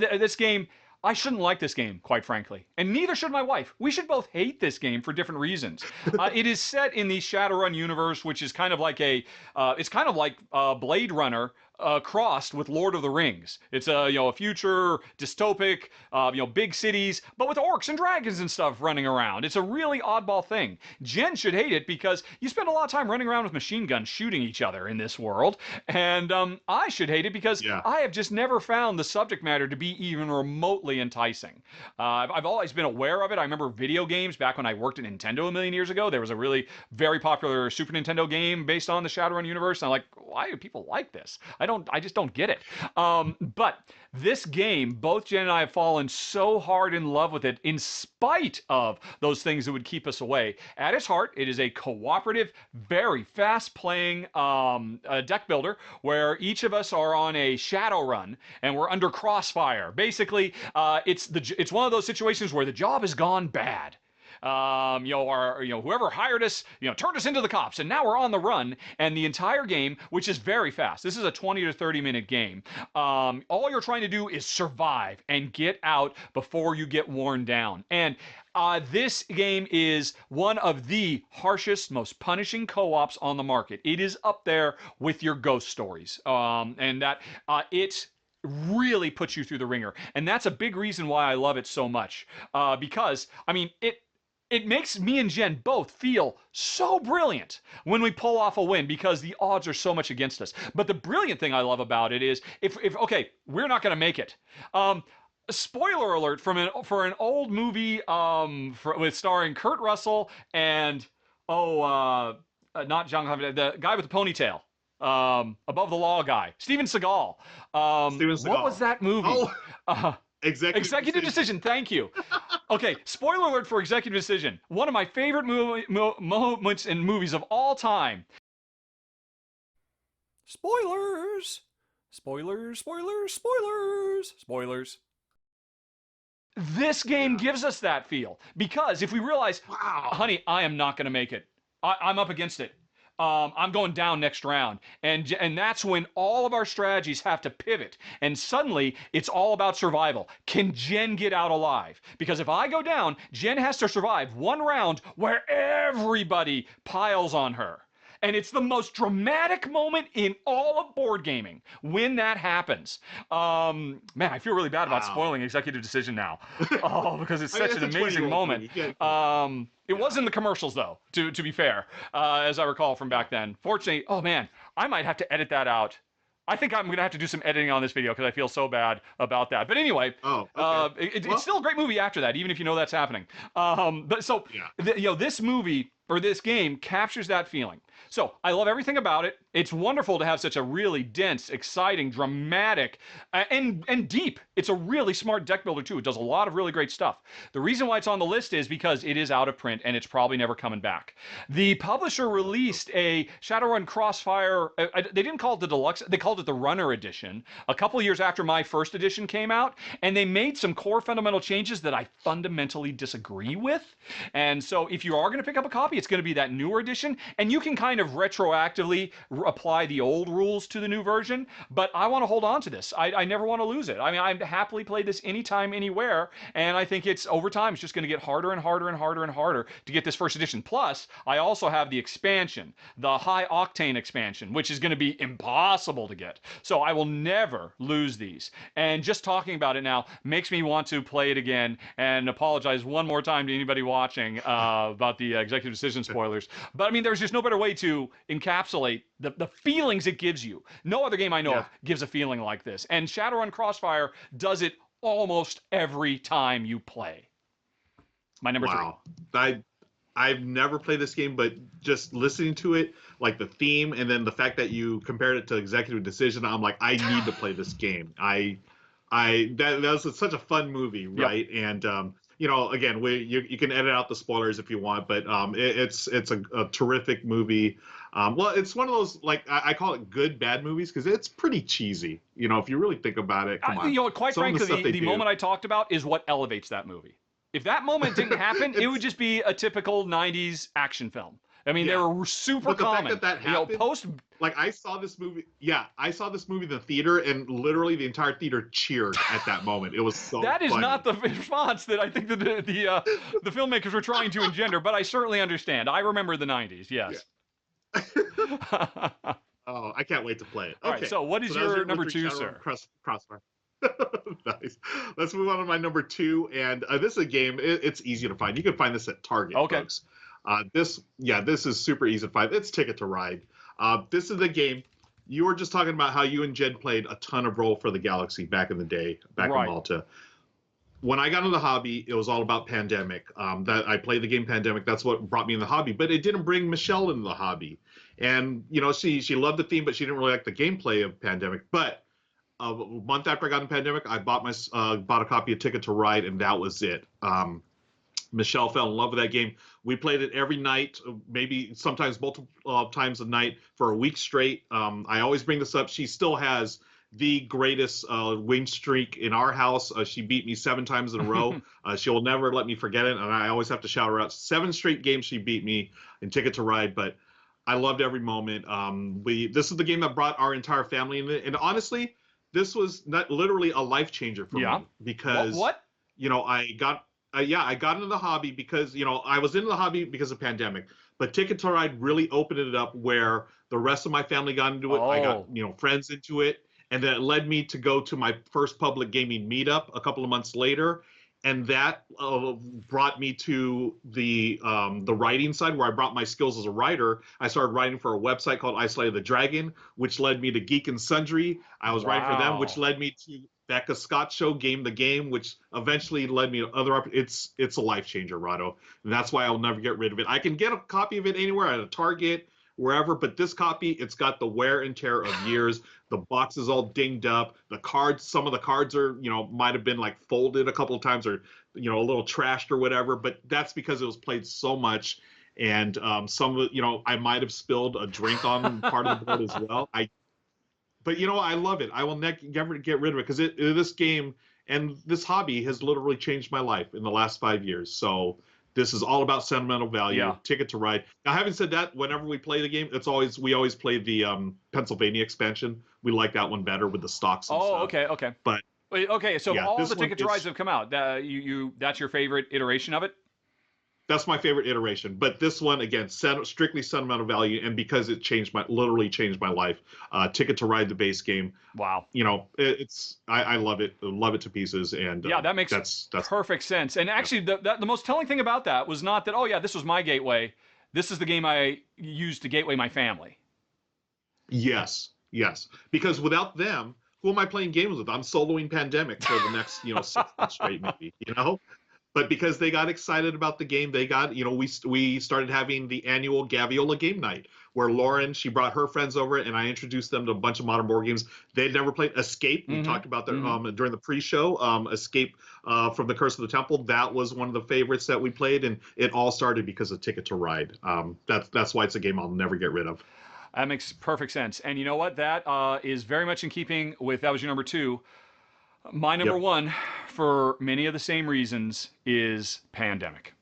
this game... I shouldn't like this game, quite frankly. And neither should my wife. We should both hate this game for different reasons. It is set in the Shadowrun universe, which is kind of like Blade Runner crossed with Lord of the Rings. It's a future dystopic, big cities, but with orcs and dragons and stuff running around. It's a really oddball thing. Jen should hate it because you spend a lot of time running around with machine guns shooting each other in this world. And I should hate it because I have just never found the subject matter to be even remotely enticing. I've always been aware of it. I remember video games back when I worked at Nintendo a million years ago. There was a really very popular Super Nintendo game based on the Shadowrun universe. And I'm like, why do people like this? I just don't get it. But this game, both Jen and I have fallen so hard in love with it in spite of those things that would keep us away. At its heart, it is a cooperative, very fast-playing deck builder where each of us are on a Shadowrun and we're under Crossfire. Basically, it's one of those situations where the job has gone bad. Whoever hired us, turned us into the cops, and now we're on the run. And the entire game, which is very fast, this is a 20 to 30-minute game. All you're trying to do is survive and get out before you get worn down. And this game is one of the harshest, most punishing co-ops on the market. It is up there with your Ghost Stories, and that it really puts you through the ringer. And that's a big reason why I love it so much, because it makes me and Jen both feel so brilliant when we pull off a win because the odds are so much against us. But the brilliant thing I love about it is if okay, we're not going to make it. Spoiler alert for an old movie with starring Kurt Russell and not John Constantine, the guy with the ponytail. Above the Law guy, Steven Seagal. Steven Seagal. What was that movie? Oh. Executive Decision. Thank you. Okay, spoiler alert for Executive Decision. One of my favorite moments in movies of all time. Spoilers. Spoilers, spoilers, spoilers, spoilers. This game gives us that feel because if we realize, wow, honey, I am not going to make it. I'm up against it. I'm going down next round. And that's when all of our strategies have to pivot. And suddenly, it's all about survival. Can Jen get out alive? Because if I go down, Jen has to survive one round where everybody piles on her. And it's the most dramatic moment in all of board gaming when that happens. Man, I feel really bad about spoiling Executive Decision now. Because it's such an amazing moment. It was in the commercials, though, to be fair, as I recall from back then. Fortunately, oh man, I might have to edit that out. I think I'm going to have to do some editing on this video because I feel so bad about that. But anyway, it's still a great movie after that, even if you know that's happening. This movie or this game captures that feeling. So I love everything about it. It's wonderful to have such a really dense, exciting, dramatic, and deep. It's a really smart deck builder too. It does a lot of really great stuff. The reason why it's on the list is because it is out of print and it's probably never coming back. The publisher released a Shadowrun Crossfire. They didn't call it the deluxe. They called it the Runner Edition a couple years after my first edition came out, and they made some core fundamental changes that I fundamentally disagree with. And so if you are going to pick up a copy, it's going to be that newer edition, and you can kind of retroactively apply the old rules to the new version, but I want to hold on to this. I never want to lose it. I mean, I'd happily play this anytime, anywhere, and I think it's over time, it's just going to get harder and harder and harder and harder to get this first edition. Plus, I also have the expansion, the high octane expansion, which is going to be impossible to get. So I will never lose these. And just talking about it now makes me want to play it again and apologize one more time to anybody watching about the Executive Decision spoilers. But I mean, there's just no better way to encapsulate the feelings it gives you. No other game I know of gives a feeling like this. And Shadowrun Crossfire does it almost every time you play. My number three. I've never played this game, but just listening to it, like the theme, and then the fact that you compared it to Executive Decision, I'm like, I need to play this game. That was such a fun movie, right? Yep. And again, you can edit out the spoilers if you want, but it's a terrific movie. Well, it's one of those, like, I call it good bad movies because it's pretty cheesy. If you really think about it. Come on. Quite frankly, the moment I talked about is what elevates that movie. If that moment didn't happen, it would just be a typical 90s action film. I mean, they were super common. Fact that happened, like, I saw this movie in the theater, and literally the entire theater cheered at that moment. It was so That is funny. not the response that I think that the filmmakers were trying to engender, but I certainly understand. I remember the 90s, yes. Yeah. Oh, I can't wait to play it. Okay. All right, so what is your number two, sir? Crossfire. Nice. Let's move on to my number two, and this is a game. It's easy to find. You can find this at Target, folks. This is super easy to find. It's Ticket to Ride. This is the game. You were just talking about how you and Jen played a ton of Roll for the Galaxy back in the day, in Malta. When I got into the hobby, it was all about Pandemic. That I played the game Pandemic. That's what brought me in the hobby. But it didn't bring Michelle into the hobby. And she loved the theme, but she didn't really like the gameplay of Pandemic. But a month after I got in Pandemic, I bought a copy of Ticket to Ride, and that was it. Michelle fell in love with that game. We played it every night, maybe sometimes multiple times a night for a week straight. I always bring this up. She still has the greatest win streak in our house. She beat me 7 times in a row. She will never let me forget it, and I always have to shout her out. 7 straight games she beat me in Ticket to Ride, but I loved every moment. This is the game that brought our entire family in it, and honestly, this was not literally a life changer for me because I got into the hobby because I was into the hobby because of Pandemic, but Ticket to Ride really opened it up where the rest of my family got into it. I got friends into it. And then it led me to go to my first public gaming meetup a couple of months later, and that brought me to the writing side, where I brought my skills as a writer. I started writing for a website called Isolated the Dragon, which led me to Geek and Sundry. I was writing for them, which led me to Becca Scott's show, Game the Game, which eventually led me to other. It's a life changer, Rahdo, and that's why I'll never get rid of it. I can get a copy of it anywhere at a Target, wherever, but this copy, it's got the wear and tear of years. The box is all dinged up. The cards, some of the cards are, might have been like folded a couple of times, or a little trashed or whatever, but that's because it was played so much. And some of it, I might have spilled a drink on part of the board as well. But I love it. I will never get rid of it, because this game and this hobby has literally changed my life in the last 5 years. So this is all about sentimental value. Ticket to Ride. Now, having said that, whenever we play the game, we always play the Pennsylvania expansion. We like that one better with the stocks and stuff. Okay. But so all the Ticket to Rides have come out. That's your favorite iteration of it? That's my favorite iteration. But this one, again, strictly sentimental value, and because it literally changed my life. Ticket to Ride, the base game. Wow. I love it. I love it to pieces. And that makes that's perfect sense. And actually, the most telling thing about that was not that, this was my gateway. This is the game I used to gateway my family. Yes. Because without them, who am I playing games with? I'm soloing Pandemic for the next 6 months straight, maybe. But because they got excited about the game, they got, we started having the annual Gaviola game night, where Lauren, she brought her friends over, and I introduced them to a bunch of modern board games. They'd never played Escape. We talked about that during the pre-show. Escape from the Curse of the Temple. That was one of the favorites that we played, and it all started because of Ticket to Ride. That's why it's a game I'll never get rid of. That makes perfect sense. And you know what? That is very much in keeping with, that was your number 2. My number 1, for many of the same reasons, is Pandemic.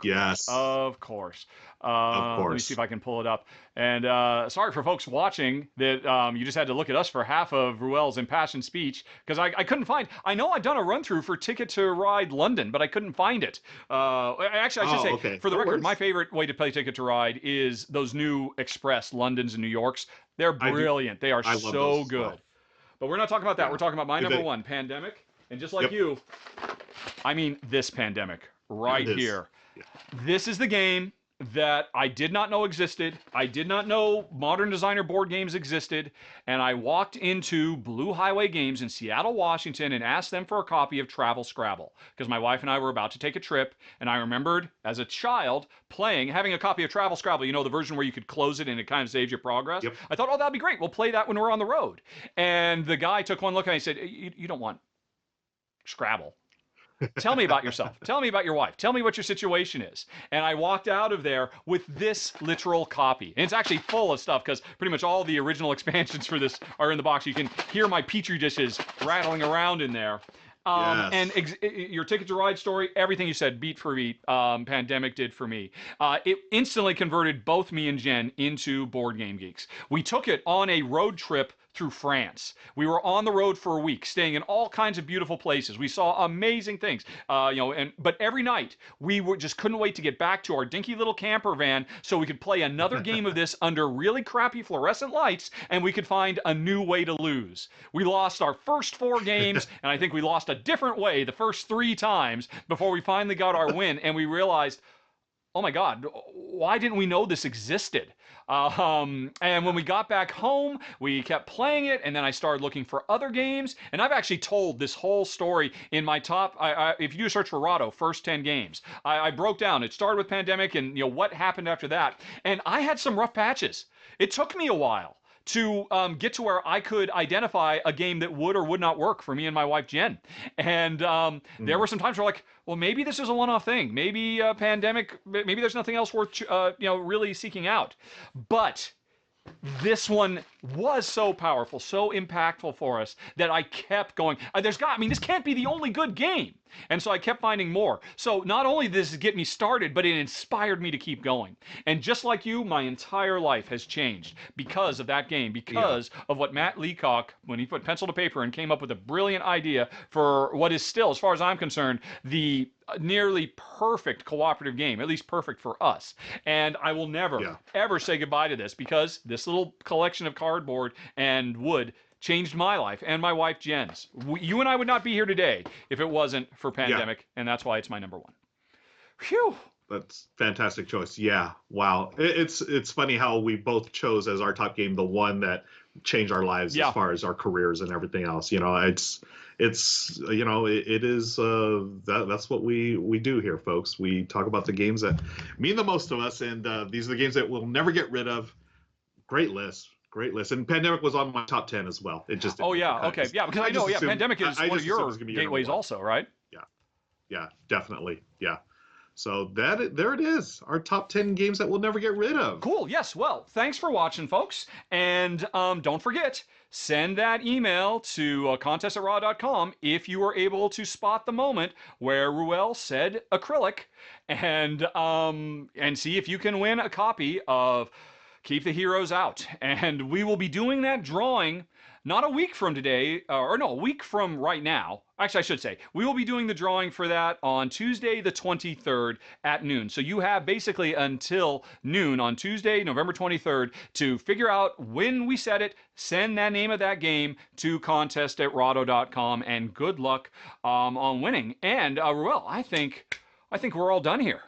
Yes. Of course. Of course. Let me see if I can pull it up. And sorry for folks watching that you just had to look at us for half of Ruel's impassioned speech, because I couldn't find. I know I've done a run through for Ticket to Ride London, but I couldn't find it. Actually, I should say, for the record, my favorite way to play Ticket to Ride is those new Express Londons and New Yorks. They're brilliant. They are so good. Well. But we're not talking about that. We're talking about my number 1, Pandemic. And just like you, I mean this Pandemic right here. Yeah. This is the game that I did not know existed. I did not know Modern Designer board games existed. And I walked into Blue Highway Games in Seattle, Washington, and asked them for a copy of Travel Scrabble, because my wife and I were about to take a trip. And I remembered as a child having a copy of Travel Scrabble, the version where you could close it and it kind of saves your progress. Yep. I thought, that'd be great. We'll play that when we're on the road. And the guy took one look and he said, you don't want Scrabble. Tell me about yourself. Tell me about your wife. Tell me what your situation is. And I walked out of there with this literal copy. And it's actually full of stuff, because pretty much all the original expansions for this are in the box. You can hear my Petri dishes rattling around in there. Yes. And your Ticket to Ride story, everything you said, beat for beat, Pandemic did for me. It instantly converted both me and Jen into board game geeks. We took it on a road trip through France. We were on the road for a week, staying in all kinds of beautiful places. We saw amazing things, but every night we just couldn't wait to get back to our dinky little camper van so we could play another game of this under really crappy fluorescent lights, and we could find a new way to lose. We lost our first 4 games, and I think we lost a different way the first 3 times before we finally got our win, and we realized, oh my God, why didn't we know this existed? And when we got back home, we kept playing it, and then I started looking for other games. And I've actually told this whole story in my top. If you do a search for Rahdo, first 10 games, I broke down. It started with Pandemic, and what happened after that. And I had some rough patches. It took me a while to get to where I could identify a game that would or would not work for me and my wife Jen. And there were some times where like, well, maybe this is a one-off thing. Maybe Pandemic. Maybe there's nothing else worth really seeking out. But this one was so powerful, so impactful for us that I kept going. This can't be the only good game. And so I kept finding more. So not only did this get me started, but it inspired me to keep going. And just like you, my entire life has changed because of that game, because of what Matt Leacock, when he put pencil to paper and came up with a brilliant idea for what is still, as far as I'm concerned, the nearly perfect cooperative game, at least perfect for us. And I will never, ever say goodbye to this, because this little collection of cardboard and wood changed my life and my wife Jen's. You and I would not be here today if it wasn't for Pandemic, and that's why it's my number one. Phew. That's fantastic choice. Yeah. Wow. It's funny how we both chose as our top game the one that changed our lives as far as our careers and everything else. It's that's what we do here, folks. We talk about the games that mean the most to us, and these are the games that we'll never get rid of. Great list. Great list. And Pandemic was on my top 10 as well. It just okay. Yeah, because I know, Pandemic is one of your gateways also, right? Yeah, definitely. Yeah. So there it is. Our top 10 games that we'll never get rid of. Cool. Yes. Well, thanks for watching, folks. And don't forget, send that email to contest@rahdo.com if you were able to spot the moment where Ruel said acrylic, and see if you can win a copy of Keep the Heroes Out. And we will be doing that drawing not a week from today, a week from right now. Actually, I should say, we will be doing the drawing for that on Tuesday the 23rd at noon. So you have basically until noon on Tuesday, November 23rd, to figure out when we set it, send that name of that game to contest@rahdo.com, and good luck on winning. And Ruel, I think we're all done here.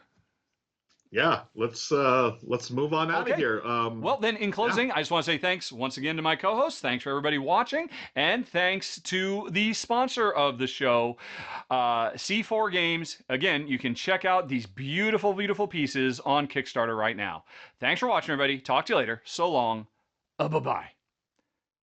Yeah, let's move on out of here. Well, then, in closing, I just want to say thanks once again to my co-hosts. Thanks for everybody watching, and thanks to the sponsor of the show, C4 Games. Again, you can check out these beautiful, beautiful pieces on Kickstarter right now. Thanks for watching, everybody. Talk to you later. So long. Bye-bye.